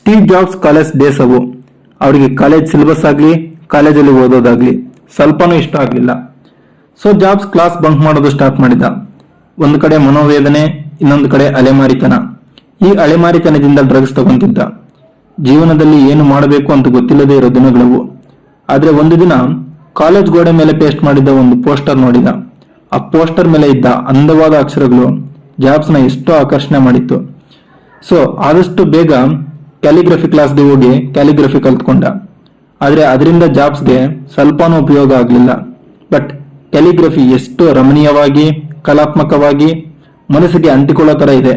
Steve jobs college days ಅವು. ಅವರಿಗೆ college syllabus ಆಗಲಿ ಕಾಲೇಜಲ್ಲಿ ಓದೋದಾಗ್ಲಿ ಸ್ವಲ್ಪನೂ ಇಷ್ಟ ಆಗಲಿಲ್ಲ. ಸೊ ಜಾಬ್ಸ್ ಕ್ಲಾಸ್ ಬಂಕ್ ಮಾಡೋದು ಸ್ಟಾರ್ಟ್ ಮಾಡಿದ. ಒಂದು ಕಡೆ ಮನೋವೇದನೆ, ಇನ್ನೊಂದು ಕಡೆ ಅಲೆಮಾರಿತನ. ಈ ಅಲೆಮಾರಿತನದಿಂದ ಡ್ರಗ್ಸ್ ತಗೊಂತಿದ್ದ. ಜೀವನದಲ್ಲಿ ಏನು ಮಾಡಬೇಕು ಅಂತ ಗೊತ್ತಿಲ್ಲದೆ ಇರೋ ದಿನಗಳವು. ಆದ್ರೆ ಒಂದು ದಿನ ಕಾಲೇಜ್ ಗೋಡೆ ಮೇಲೆ ಪೇಸ್ಟ್ ಮಾಡಿದ್ದ ಒಂದು ಪೋಸ್ಟರ್ ನೋಡಿದ. ಆ ಪೋಸ್ಟರ್ ಮೇಲೆ ಇದ್ದ ಅಂದವಾದ ಅಕ್ಷರಗಳು ಜಾಬ್ಸ್ನ ಎಷ್ಟೋ ಆಕರ್ಷಣೆ ಮಾಡಿತ್ತು. ಸೊ ಆದಷ್ಟು ಬೇಗ ಕ್ಯಾಲಿಗ್ರಫಿ ಕ್ಲಾಸ್ಗೆ ಹೋಗಿ ಕ್ಯಾಲಿಗ್ರಫಿ ಕಲ್ತ್ಕೊಂಡ. ಆದ್ರೆ ಅದರಿಂದ ಜಾಬ್ಸ್ಗೆ ಸ್ವಲ್ಪನೂ ಉಪಯೋಗ ಆಗಲಿಲ್ಲ. ಬಟ್ ಕ್ಯಾಲಿಗ್ರಫಿ ಎಷ್ಟು ರಮಣೀಯವಾಗಿ, ಕಲಾತ್ಮಕವಾಗಿ, ಮನಸ್ಸಿಗೆ ಅಂಟಿಕೊಳ್ಳೋ ತರ ಇದೆ.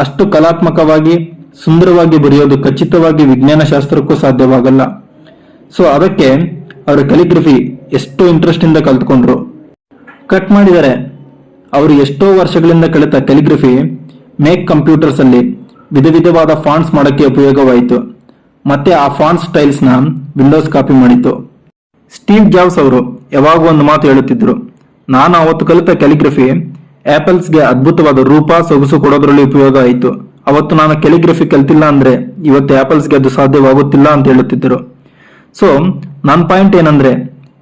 ಅಷ್ಟು ಕಲಾತ್ಮಕವಾಗಿ, ಸುಂದರವಾಗಿ ಬರೆಯೋದು ಖಚಿತವಾಗಿ ವಿಜ್ಞಾನ ಶಾಸ್ತ್ರಕ್ಕೂ ಸಾಧ್ಯವಾಗಲ್ಲ. ಸೊ ಅದಕ್ಕೆ ಅವರ ಕ್ಯಾಲಿಗ್ರಫಿ ಎಷ್ಟೋ ಇಂಟ್ರೆಸ್ಟ್ ಇಂದ ಕಲ್ತ್ಕೊಂಡ್ರು. ಕಟ್ ಮಾಡಿದರೆ ಅವರು ಎಷ್ಟೋ ವರ್ಷಗಳಿಂದ ಕಲಿತ ಕ್ಯಾಲಿಗ್ರಫಿ ಮೇಕ್ ಕಂಪ್ಯೂಟರ್ಸ್ ಅಲ್ಲಿ ವಿಧ ವಿಧವಾದ ಫಾಂಟ್ಸ್ ಮಾಡಕ್ಕೆ ಉಪಯೋಗವಾಯಿತು. ಮತ್ತೆ ಆ ಫಾಂಟ್ ಸ್ಟೈಲ್ಸ್ ನ ವಿಂಡೋಸ್ ಕಾಪಿ ಮಾಡಿತ್ತು. ಸ್ಟೀವ್ ಜಾಬ್ಸ್ ಅವರು ಯಾವಾಗ ಒಂದು ಮಾತು ಹೇಳುತ್ತಿದ್ರು, ನಾನು ಅವತ್ತು ಕಲಿತ ಕ್ಯಾಲಿಗ್ರಫಿ ಆಪಲ್ಸ್ಗೆ ಅದ್ಭುತವಾದ ರೂಪ, ಸೊಗಸು ಕೊಡೋದ್ರಲ್ಲಿ ಉಪಯೋಗ ಆಯಿತು. ಅವತ್ತು ನಾನು ಕ್ಯಾಲಿಗ್ರಫಿ ಕಲ್ತಿಲ್ಲ ಅಂದ್ರೆ ಇವತ್ತು ಆಪಲ್ಸ್ಗೆ ಅದು ಸಾಧ್ಯವಾಗುತ್ತಿಲ್ಲ ಅಂತ ಹೇಳುತ್ತಿದ್ದರು. ಸೊ ನನ್ನ ಪಾಯಿಂಟ್ ಏನಂದ್ರೆ,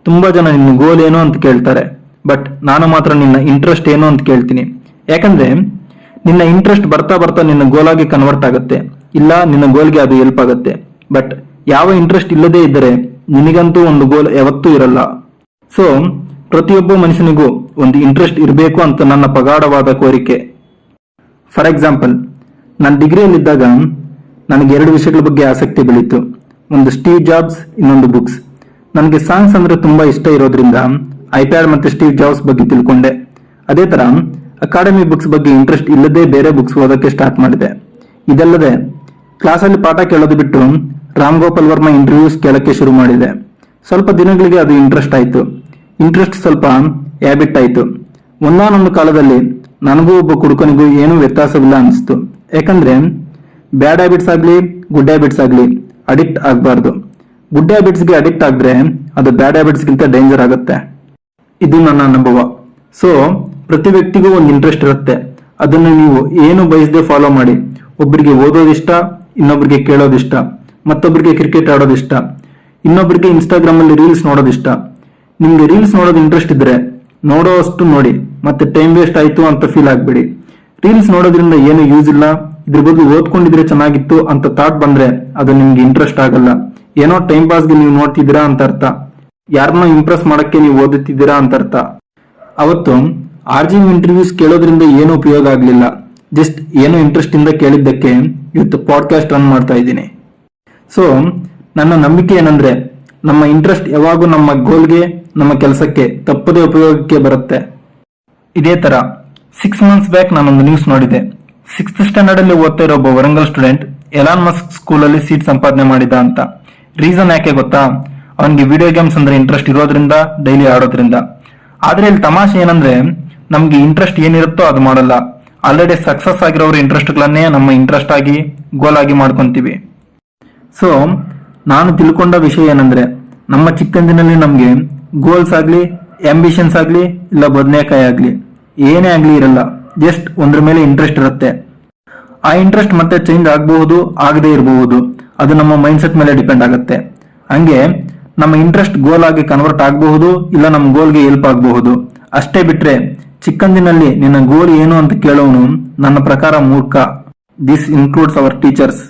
ತುಂಬಾ ಜನ ನಿನ್ನ ಗೋಲ್ ಏನು ಅಂತ ಕೇಳ್ತಾರೆ. ಬಟ್ ನಾನು ಮಾತ್ರ ನಿನ್ನ ಇಂಟ್ರೆಸ್ಟ್ ಏನು ಅಂತ ಕೇಳ್ತೀನಿ. ಯಾಕಂದ್ರೆ ನಿನ್ನ ಇಂಟ್ರೆಸ್ಟ್ ಬರ್ತಾ ಬರ್ತಾ ನಿನ್ನ ಗೋಲ್ ಆಗಿ ಕನ್ವರ್ಟ್ ಆಗುತ್ತೆ, ಇಲ್ಲ ನಿನ್ನ ಗೋಲ್ಗೆ ಅದು ಹೆಲ್ಪ್ ಆಗುತ್ತೆ. ಬಟ್ ಯಾವ ಇಂಟ್ರೆಸ್ಟ್ ಇಲ್ಲದೆ ಇದ್ದರೆ ನಿನಗಂತೂ ಒಂದು ಗೋಲ್ ಯಾವತ್ತೂ ಇರಲ್ಲ. ಸೊ ಪ್ರತಿಯೊಬ್ಬ ಮನುಷ್ಯನಿಗೂ ಒಂದು ಇಂಟ್ರೆಸ್ಟ್ ಇರಬೇಕು ಅಂತ ನನ್ನ ಪ್ರಗಾಢವಾದ ಕೋರಿಕೆ. ಫಾರ್ ಎಕ್ಸಾಂಪಲ್, ನಾನು ಡಿಗ್ರಿಯಲ್ಲಿದ್ದಾಗ ನನಗೆ 2 ವಿಷಯಗಳ ಬಗ್ಗೆ ಆಸಕ್ತಿ ಬೆಳೀತು. ಒಂದು ಸ್ಟೀವ್ ಜಾಬ್ಸ್, ಇನ್ನೊಂದು ಬುಕ್ಸ್. ನನಗೆ ಸಾಂಗ್ಸ್ ಅಂದ್ರೆ ತುಂಬಾ ಇಷ್ಟ ಇರೋದ್ರಿಂದ ಐಪ್ಯಾಡ್ ಮತ್ತೆ ಸ್ಟೀವ್ ಜಾಬ್ಸ್ ಬಗ್ಗೆ ತಿಳ್ಕೊಂಡೆ. ಅದೇ ತರ ಅಕಾಡೆಮಿ ಬುಕ್ಸ್ ಬಗ್ಗೆ ಇಂಟ್ರೆಸ್ಟ್ ಇಲ್ಲದೆ ಬೇರೆ ಬುಕ್ಸ್ ಓದಕ್ಕೆ ಸ್ಟಾರ್ಟ್ ಮಾಡಿದೆ. ಇದಲ್ಲದೆ ಕ್ಲಾಸಲ್ಲಿ ಪಾಠ ಕೇಳೋದು ಬಿಟ್ಟು ರಾಮ್ ಗೋಪಾಲ್ ವರ್ಮಾ ಇಂಟರ್ವ್ಯೂಸ್ ಕೇಳಕ್ಕೆ ಶುರು ಮಾಡಿದೆ. ಸ್ವಲ್ಪ ದಿನಗಳಿಗೆ ಅದು ಇಂಟ್ರೆಸ್ಟ್ ಆಯ್ತು. ಇಂಟ್ರೆಸ್ಟ್ ಸ್ವಲ್ಪ ಹ್ಯಾಬಿಟ್ ಆಯ್ತು. ಒಂದಾನೊಂದು ಕಾಲದಲ್ಲಿ ನನಗೂ ಒಬ್ಬ ಕುಡುಕನಿಗೂ ಏನೂ ವ್ಯತ್ಯಾಸವಿಲ್ಲ ಅನಿಸ್ತು. ಯಾಕಂದ್ರೆ ಬ್ಯಾಡ್ ಹ್ಯಾಬಿಟ್ಸ್ ಆಗ್ಲಿ ಗುಡ್ ಹ್ಯಾಬಿಟ್ಸ್ ಆಗ್ಲಿ ಅಡಿಕ್ಟ್ ಆಗಬಾರ್ದು. ಗುಡ್ ಹ್ಯಾಬಿಟ್ಸ್ಗೆ ಅಡಿಕ್ಟ್ ಆದ್ರೆ ಅದು ಬ್ಯಾಡ್ ಹ್ಯಾಬಿಟ್ಸ್ಗಿಂತ ಡೇಂಜರ್ ಆಗುತ್ತೆ. ಇದು ನನ್ನ ಅನುಭವ. ಸೊ ಪ್ರತಿ ವ್ಯಕ್ತಿಗೂ ಒಂದು ಇಂಟ್ರೆಸ್ಟ್ ಇರುತ್ತೆ. ಅದನ್ನು ನೀವು ಏನು ಬಯಸದೆ ಫಾಲೋ ಮಾಡಿ. ಒಬ್ಬರಿಗೆ ಓದೋದಿಷ್ಟ, ಇನ್ನೊಬ್ಬರಿಗೆ ಕೇಳೋದಿಷ್ಟ, ಮತ್ತೊಬ್ಬರಿಗೆ ಕ್ರಿಕೆಟ್ ಆಡೋದಿಷ್ಟ, ಇನ್ನೊಬ್ಬರಿಗೆ ಇನ್ಸ್ಟಾಗ್ರಾಮ್ ಅಲ್ಲಿ ರೀಲ್ಸ್ ನೋಡೋದಿಷ್ಟ. ನಿಮ್ಗೆ ರೀಲ್ಸ್ ನೋಡೋದು ಇಂಟ್ರೆಸ್ಟ್ ಇದ್ರೆ ನೋಡೋ ಅಷ್ಟು ನೋಡಿ, ಮತ್ತೆ ಟೈಮ್ ವೇಸ್ಟ್ ಆಯ್ತು ಅಂತ ಫೀಲ್ ಆಗ್ಬೇಡಿ. ರೀಲ್ಸ್ ನೋಡೋದ್ರಿಂದ ಏನು ಯೂಸ್ ಇಲ್ಲ, ಇದ್ರ ಬದಲು ಓದ್ಕೊಂಡಿದ್ರೆ ಚೆನ್ನಾಗಿತ್ತು ಅಂತ ಥಾಟ್ ಬಂದ್ರೆ ಅದು ನಿಮ್ಗೆ ಇಂಟ್ರೆಸ್ಟ್ ಆಗಲ್ಲ. ಏನೋ ಟೈಮ್ ಪಾಸ್ಗೆ ನೀವು ನೋಡ್ತಿದ್ದೀರಾ ಅಂತ ಅರ್ಥ. ಯಾರನ್ನೋ ಇಂಪ್ರೆಸ್ ಮಾಡಕ್ಕೆ ನೀವು ಓದುತ್ತಿದ್ದೀರಾ ಅಂತ ಅರ್ಥ. ಅವತ್ತು ಆರ್ಜಿನ್ ಇಂಟರ್ವ್ಯೂಸ್ ಕೇಳೋದ್ರಿಂದ ಏನು ಉಪಯೋಗ ಆಗ್ಲಿಲ್ಲ. ಜಸ್ಟ್ ಏನೋ ಇಂಟ್ರೆಸ್ಟ್ ಇಂದ ಕೇಳಿದ್ದಕ್ಕೆ ಇವತ್ತು ಪಾಡ್ಕಾಸ್ಟ್ ರನ್ ಮಾಡ್ತಾ ಇದ್ದೀನಿ. ಸೊ ನನ್ನ ನಂಬಿಕೆ ಏನಂದ್ರೆ, ನಮ್ಮ ಇಂಟ್ರೆಸ್ಟ್ ಯಾವಾಗೂ ನಮ್ಮ ಗೋಲ್ಗೆ, ನಮ್ಮ ಕೆಲಸಕ್ಕೆ ತಪ್ಪದೇ ಉಪಯೋಗಕ್ಕೆ ಬರುತ್ತೆ. ಇದೇ ತರ 6 months ಬ್ಯಾಕ್ ನಾನೊಂದು ನ್ಯೂಸ್ ನೋಡಿದೆ. 6th ಸ್ಟ್ಯಾಂಡರ್ಡ್ ಅಲ್ಲಿ ಓದ್ತಾ ಇರೋ ಒಬ್ಬ ವರಂಗಲ್ ಸ್ಟೂಡೆಂಟ್ ಎಲಾನ್ ಮಸ್ಕ್ ಸ್ಕೂಲಲ್ಲಿ ಸೀಟ್ ಸಂಪಾದನೆ ಮಾಡಿದ ಅಂತ. ರೀಸನ್ ಯಾಕೆ ಗೊತ್ತಾ? ಅವನಿಗೆ ವಿಡಿಯೋ ಗೇಮ್ಸ್ ಅಂದ್ರೆ ಇಂಟ್ರೆಸ್ಟ್ ಇರೋದ್ರಿಂದ, ಡೈಲಿ ಆಡೋದ್ರಿಂದ. ಆದ್ರೆ ಇಲ್ಲಿ ತಮಾಷೆ ಏನಂದ್ರೆ, ನಮ್ಗೆ ಇಂಟ್ರೆಸ್ಟ್ ಏನಿರುತ್ತೋ ಅದು ಮಾಡಲ್ಲ. ಆಲ್ರೆಡಿ ಸಕ್ಸಸ್ ಆಗಿರೋರ ಇಂಟ್ರೆಸ್ಟ್ಗಳನ್ನೇ ನಮ್ಮ ಇಂಟ್ರೆಸ್ಟ್ ಆಗಿ, ಗೋಲ್ ಆಗಿ ಮಾಡ್ಕೊಂತೀವಿ. ಸೊ ನಾನು ತಿಳ್ಕೊಂಡ ವಿಷಯ ಏನಂದ್ರೆ, ನಮ್ಮ ಚಿಕ್ಕಂದಿನಲ್ಲಿ ನಮ್ಗೆ ಗೋಲ್ಸ್ ಆಗ್ಲಿ, ಆಂಬಿಷನ್ಸ್ ಆಗ್ಲಿ, ಇಲ್ಲ ಬದನೆಕಾಯಿ ಆಗ್ಲಿ, ಏನೇ ಆಗ್ಲಿ ಇರಲ್ಲ. ಜಸ್ಟ್ ಒಂದ್ರ ಮೇಲೆ ಇಂಟ್ರೆಸ್ಟ್ ಇರುತ್ತೆ. ಆ ಇಂಟ್ರೆಸ್ಟ್ ಮತ್ತೆ ಚೇಂಜ್ ಆಗಬಹುದು, ಆಗದೆ ಇರಬಹುದು. ಅದು ನಮ್ಮ ಮೈಂಡ್ ಸೆಟ್ ಮೇಲೆ ಡಿಪೆಂಡ್ ಆಗುತ್ತೆ. ಹಂಗೆ ನಮ್ಮ ಇಂಟ್ರೆಸ್ಟ್ ಗೋಲ್ ಆಗಿ ಕನ್ವರ್ಟ್ ಆಗಬಹುದು, ಇಲ್ಲ ನಮ್ಮ ಗೋಲ್ಗೆ ಹೆಲ್ಪ್ ಆಗಬಹುದು. ಅಷ್ಟೇ ಬಿಟ್ರೆ ಚಿಕ್ಕಂದಿನಲ್ಲಿ ನಿನ್ನ ಗೋಲ್ ಏನು ಅಂತ ಕೇಳೋನು ನನ್ನ ಪ್ರಕಾರ ಮೂರ್ಖ. This includes hour teachers.